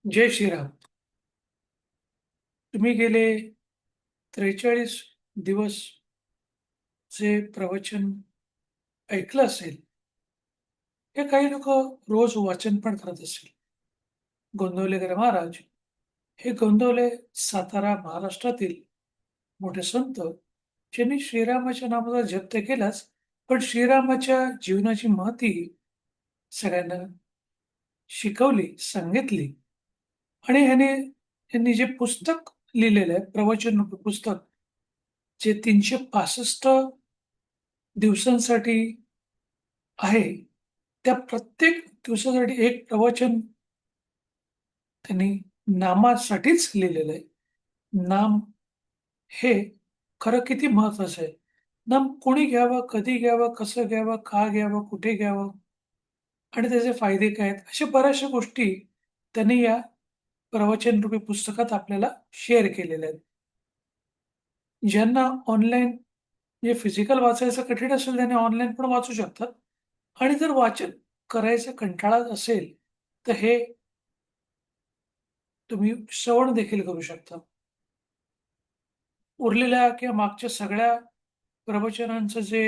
जय श्रीराम. तुम्ही गेले 43 दिवस जे प्रवचन ऐकलं असेल, हे काही लोक रोज वाचन पण करत असतील. गोंदवलेकर महाराज हे गोंदवले, सातारा, महाराष्ट्रातील मोठे संत, ज्यांनी श्रीरामाच्या नामाचा जप तर केलाच, पण श्रीरामाच्या जीवनाची महती सगळ्यांना शिकवली, सांगितली. आणि यांनी जे पुस्तक लिहिलेलं आहे, प्रवचन रूपी पुस्तक, जे 365 दिवसांसाठी आहे, त्या प्रत्येक दिवसासाठी एक प्रवचन त्यांनी नामासाठीच लिहिलेलं आहे. नाम हे खरं किती महत्वाचं आहे. नाम कोणी घ्यावं, कधी घ्यावं, कसं घ्यावं, का घ्यावं, कुठे घ्यावं आणि त्याचे फायदे काय आहेत, अशा बऱ्याचशा गोष्टी त्यांनी या प्रवचनरूपी पुस्तकात आपल्याला शेअर केलेल्या आहेत. ज्यांना ऑनलाईन म्हणजे फिजिकल वाचायचं कठीण असेल, त्याने ऑनलाईन पण वाचू शकतात. आणि जर वाचन करायचा कंटाळा असेल, तर हे तुम्ही श्रवण देखील करू शकता. उरलेल्या किंवा मागच्या सगळ्या प्रवचनांचं जे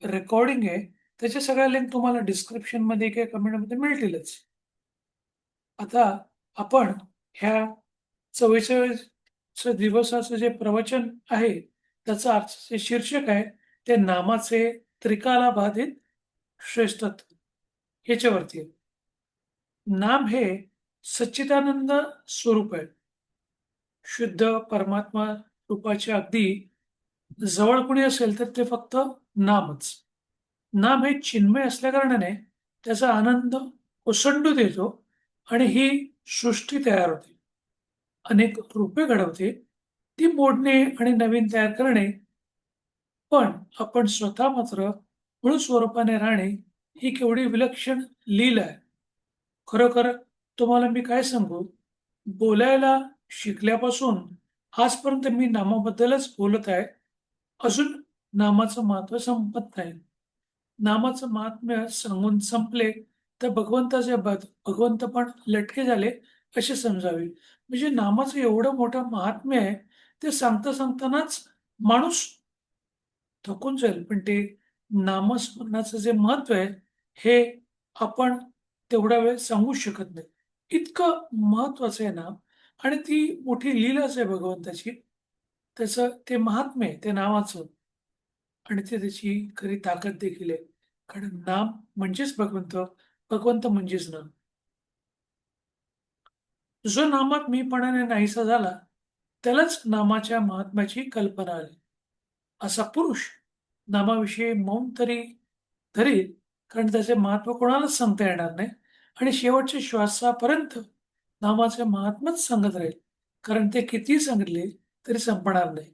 रेकॉर्डिंग आहे, त्याच्या सगळ्या लिंक तुम्हाला डिस्क्रिप्शनमध्ये किंवा कमेंटमध्ये मिळतीलच. आता आपण ह्या 44 दिवसाचं जे प्रवचन आहे, त्याचं आजचे शीर्षक आहे, ते नामाचे त्रिकालाबाधित श्रेष्ठत्व याच्यावरती आहे. नाम हे सच्चिदानंद स्वरूप आहे. शुद्ध परमात्मा रूपाचे अगदी जवळ कोणी असेल तर ते फक्त नामच. नाम हे चिन्मय असल्याकारणाने त्याचा आनंद ओसंडून येतो आणि ही सृष्टी तयार होते. अनेक रूपे घडवते. ती मोडणे आणि नवीन तयार करणे, पण आपण स्वतः मात्र मूळ स्वरूपाने राहणे, ही केवढी विलक्षण लीला आहे. खरोखर तुम्हाला मी काय सांगू, बोलायला शिकल्यापासून आजपर्यंत मी नामाबद्दलच बोलत आहे. अजून नामाचं महत्त्व संपत नाही. नामाचं महात्म्य सांगून संपले तर भगवंत पण लटके झाले असे समजावे. म्हणजे नामाचं एवढं मोठं महात्म्य आहे, ते सांगता सांगतानाच माणूस थकून जाईल. पण ते नामस्मरणाचं जे महत्व आहे, हे आपण तेवढा वेळ सांगू शकत नाही. इतकं महत्वाचं आहे नाम. आणि ती मोठी लीलाच आहे भगवंताची. त्याचं ते महात्म्य आहे, ते नावाचं. आणि ते त्याची खरी ताकद देखील आहे. कारण नाम म्हणजेच भगवंत, भगवंत म्हणजेच नाम. जो नामात मीपणाने नाहीसा झाला, त्यालाच नामाच्या महात्म्याची कल्पना आली. असा पुरुष नामाविषयी मौन तरी धरील, कारण त्याचे महत्त्व कोणालाच सांगता येणार नाही. आणि शेवटच्या श्वासापर्यंत नामाचे महात्मच सांगत राहील, कारण ते कितीही सांगितले तरी संपणार नाही.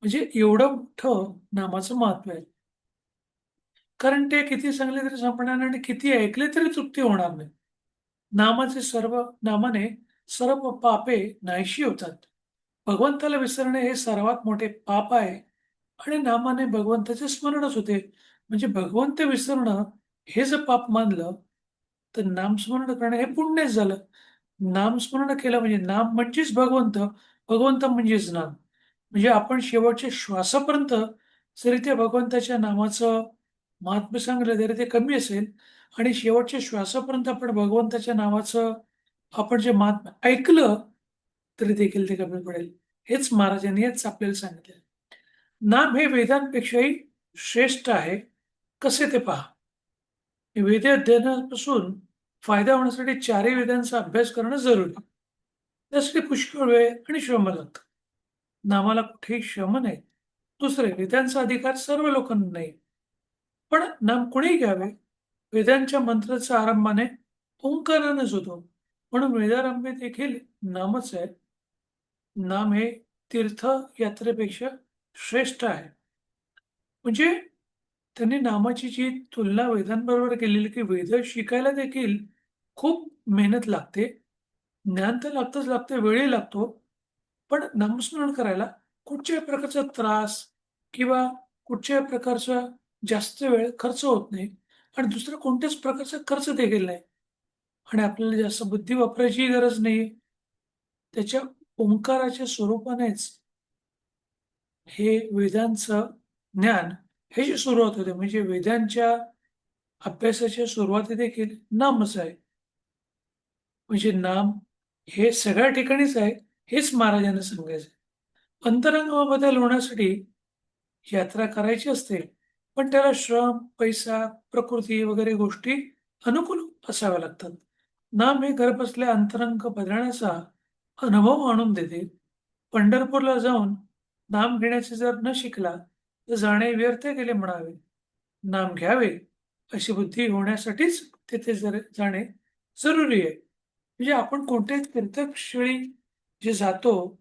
म्हणजे एवढं मोठं नामाचं महत्व आहे. कारण ते किती सांगले तरी संपणार नाही आणि किती ऐकले तरी तृप्ती होणार नाही. नामाने सर्व पापे नाहीशी होतात. भगवंताला विसरणे हे सर्वात मोठे पाप आहे. आणि नामाने भगवंताचे स्मरणच होते. म्हणजे भगवंत विसरणं हे जर पाप मानलं, तर नामस्मरण करणं हे पुण्यच झालं. नामस्मरण केलं म्हणजे नाम म्हणजेच भगवंत, भगवंत म्हणजेच नाम. म्हणजे आपण शेवटच्या श्वासापर्यंत जरी त्या भगवंताच्या नामाचं महात्म्य सांगितलं तरी ते कमी असेल. आणि शेवटच्या श्वासापर्यंत आपण भगवंताच्या नावाचं आपण जे महात्म्य ऐकलं तरी देखील ते कमी पडेल. हेच महाराजांनी हेच आपल्याला सांगितलं. नाम हे वेदांपेक्षाही श्रेष्ठ आहे. कसे ते पहा. वेद अध्ययनापासून फायदा होण्यासाठी चारही वेदांचा अभ्यास करणं जरुरी. त्यासाठी पुष्कळ वेळ आणि श्रम लागतात. नामाला कुठेही श्रम नाही. दुसरे, वेदांचा अधिकार सर्व लोकांना नाही. पण नाम कोणीही घ्यावे. वेदांच्या मंत्राचा आरंभाने ओंकारानेच होतो. म्हणून वेदारंभी देखील नामच आहे. नाम हे तीर्थयात्रेपेक्षा श्रेष्ठ आहे. म्हणजे त्यांनी नामाची जी तुलना वेदांबरोबर केलेली, की वेद शिकायला देखील खूप मेहनत लागते. ज्ञान तर लागतंच लागतं, वेळही लागतो. पण नामस्मरण करायला कुठच्याही प्रकारचा त्रास किंवा कुठच्याही प्रकारचा जास्त वेळ खर्च होत नाही आणि दुसरा कोणत्याच प्रकारचा खर्च देखील नाही. आणि आपल्याला जास्त बुद्धी वापरायची गरज नाहीये. त्याच्या ओंकाराच्या स्वरूपानेच हे वेदांचं ज्ञान ह्याची सुरुवात होते. म्हणजे वेदांच्या अभ्यासाच्या सुरुवाती देखील नामच आहे. म्हणजे नाम हे सगळ्या ठिकाणीच आहे, हेच महाराजांना सांगायचं. अंतरंगामध्ये बदल होण्यासाठी यात्रा करायची असते, पण त्याला श्रम, पैसा, प्रकृती वगैरे गोष्टी अनुकूल असाव्या लागतात. नाम हे घरबसल्या अंतरंग बदलण्याचा अनुभव आणून देते. पंढरपूरला जाऊन नाम घेण्याचे जर न शिकला, तर जाणे व्यर्थ गेले म्हणावे. नाम घ्यावे अशी बुद्धी होण्यासाठीच तिथे जाणे जरुरी आहे. म्हणजे आपण कोणत्याही तीर्थक्षळी जे जातो,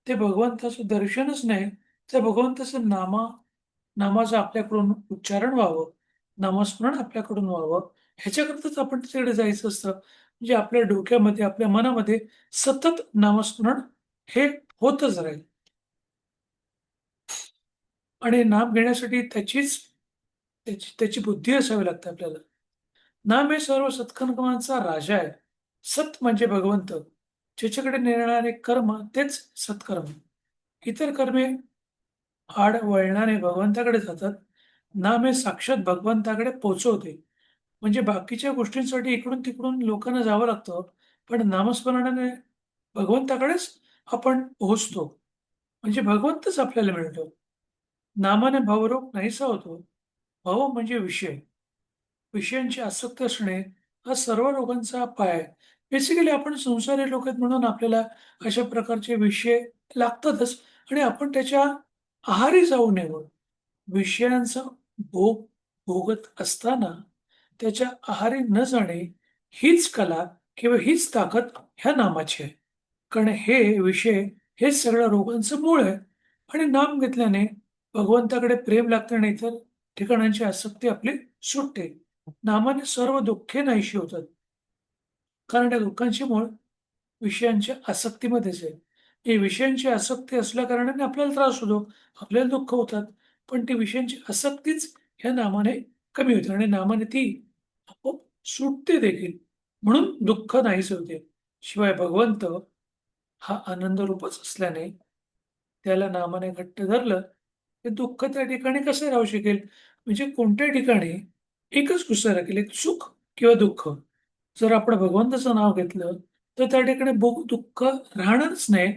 ते भगवंताचं दर्शनच नाही, तर भगवंताचं नामाचं आपल्याकडून उच्चारण व्हावं, नामस्मरण आपल्याकडून व्हावं, ह्याच्याकरताच आपण तिकडे जायचं असतं. म्हणजे आपल्या डोक्यामध्ये, आपल्या मनामध्ये सतत नामस्मरण हे होतच राहील. आणि नाम घेण्यासाठी त्याची बुद्धी असावी लागते आपल्याला. नाम हे सर्व सत्कर्मांचा राजा आहे. सत म्हणजे भगवंत. ज्याच्याकडे नेणारे कर्म तेच सत्कर्म. इतर कर्मे आड वळणाने भगवंताकडे जातात. नाम हे साक्षात भगवंताकडे पोहोचवते. म्हणजे बाकीच्या गोष्टींसाठी इकडून तिकडून लोकांना जावं लागतं, पण नामस्मरणाने भगवंताकडेच आपण पोहोचतो. म्हणजे भगवंतच आपल्याला मिळतो. नामाने भवरोग नाहीसा होतो. भव म्हणजे विषय. विषयांची आसक्ती असणे हा सर्व रोगांचा पाय आहे. बेसिकली आपण संसारी लोक आहेत म्हणून आपल्याला अशा प्रकारचे विषय लागतातच आणि आपण त्याच्या आहारी जाऊ नये म्हणून. विषयांचा भोग भोगत असताना त्याच्या आहारी न जाणे हीच कला किंवा हीच ताकद ह्या नामाची आहे. कारण हे विषय हेच सगळ्या रोगांचं मूळ आहे आणि नाम घेतल्याने भगवंताकडे प्रेम लागतं, नाही तर ठिकाणांची आसक्ती आपली सुटते. नामाने सर्व दुःखे नाहीशी होतात. कारण त्या दुःखांची मूळ विषयांच्या आसक्तीमध्येच आहे. ही विषयांची आसक्ती असल्या कारणाने आपल्याला त्रास होतो, आपल्याला दुःख होतात. पण ती विषयांची आसक्तीच ह्या नामाने कमी होते आणि नामाने ती आपोआप सुटते देखील. म्हणून दुःख नाहीसे होते. शिवाय भगवंत हा आनंद रूपच असल्याने त्याला नामाने घट्ट धरलं, ते दुःख त्या ठिकाणी कसे राहू शकेल? म्हणजे कोणत्या ठिकाणी एकच गोष्ट राखेल, एक सुख किंवा दुःख. जर आपण भगवंताचं नाव घेतलं, तर त्या ठिकाणी दुःख राहणारच नाही.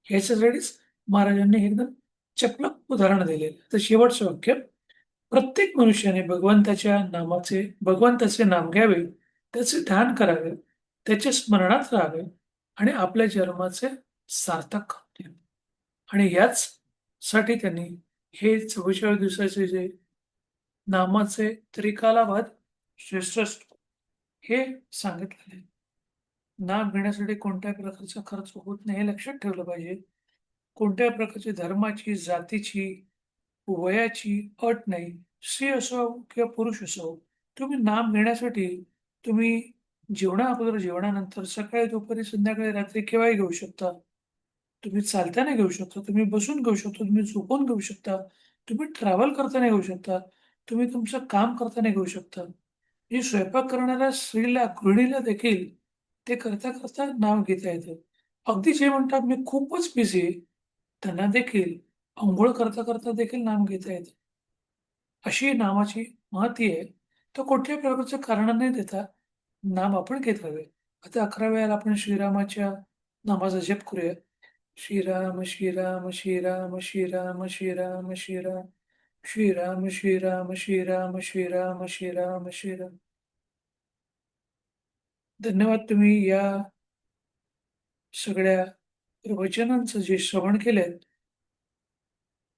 ह्याच्यासाठीच महाराजांनी एकदम चपलक उदाहरण दिलेलं. तर शेवटचं वाक्य, प्रत्येक मनुष्याने भगवंताचे नाम घ्यावे, त्याचे ध्यान करावे, त्याच्या स्मरणात राहावे आणि आपल्या जन्माचे सार्थक होते. आणि याच साठी त्यांनी हे 44 दिवसाचे जे नामाचे त्रिकालाबाद श्रेष्ठ हे सांगितलेले आहे. नाम घेण्यासाठी कोणत्याही प्रकारचा खर्च होत नाही हे लक्षात ठेवलं पाहिजे. कोणत्याही प्रकारची धर्माची, जातीची, वयाची अट नाही. स्त्री असो किंवा पुरुष असो, तुम्ही नाम घेण्यासाठी तुम्ही जेवणा अगोदर, जेवणानंतर, सकाळी, दुपारी, संध्याकाळी, रात्री केव्हाही घेऊ शकता. तुम्ही चालताना घेऊ शकता, तुम्ही बसून घेऊ शकता, तुम्ही झोपून घेऊ शकता, तुम्ही ट्रॅव्हल करताना घेऊ शकता, तुम्ही तुमचं काम करताना घेऊ शकता. ही स्वयंपाक करणाऱ्या स्त्रीला, गृहिणीला देखील ते करता करता नाव घेता येतं. अगदी जे म्हणतात मी खूपच बिझी आहे, त्यांना देखील अंघोळ करता करता देखील नाम घेता येतं. अशी नामाची महती आहे. तर कुठल्याही प्रकारचं कारण न देता नाम आपण घेत राहावे. आता 11 वेळेला आपण श्रीरामाच्या नामाचा जप करूया. श्रीराम श्रीराम श्रीराम श्रीराम श्रीराम श्रीराम श्रीराम श्रीराम श्रीराम श्रीराम श्रीराम श्रीराम. धन्यवाद. तुम्ही या सगळ्या प्रवचनांचं जे श्रवण केलंय,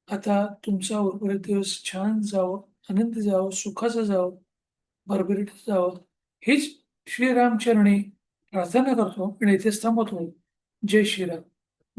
आता तुमचा उर्वरित दिवस छान जावं, आनंदी जावं, सुखाचं जावं, भरभराटीत जावं, हीच श्रीरामचरणी प्रार्थना करतो आणि इथेच थांबवतो. जय श्रीराम.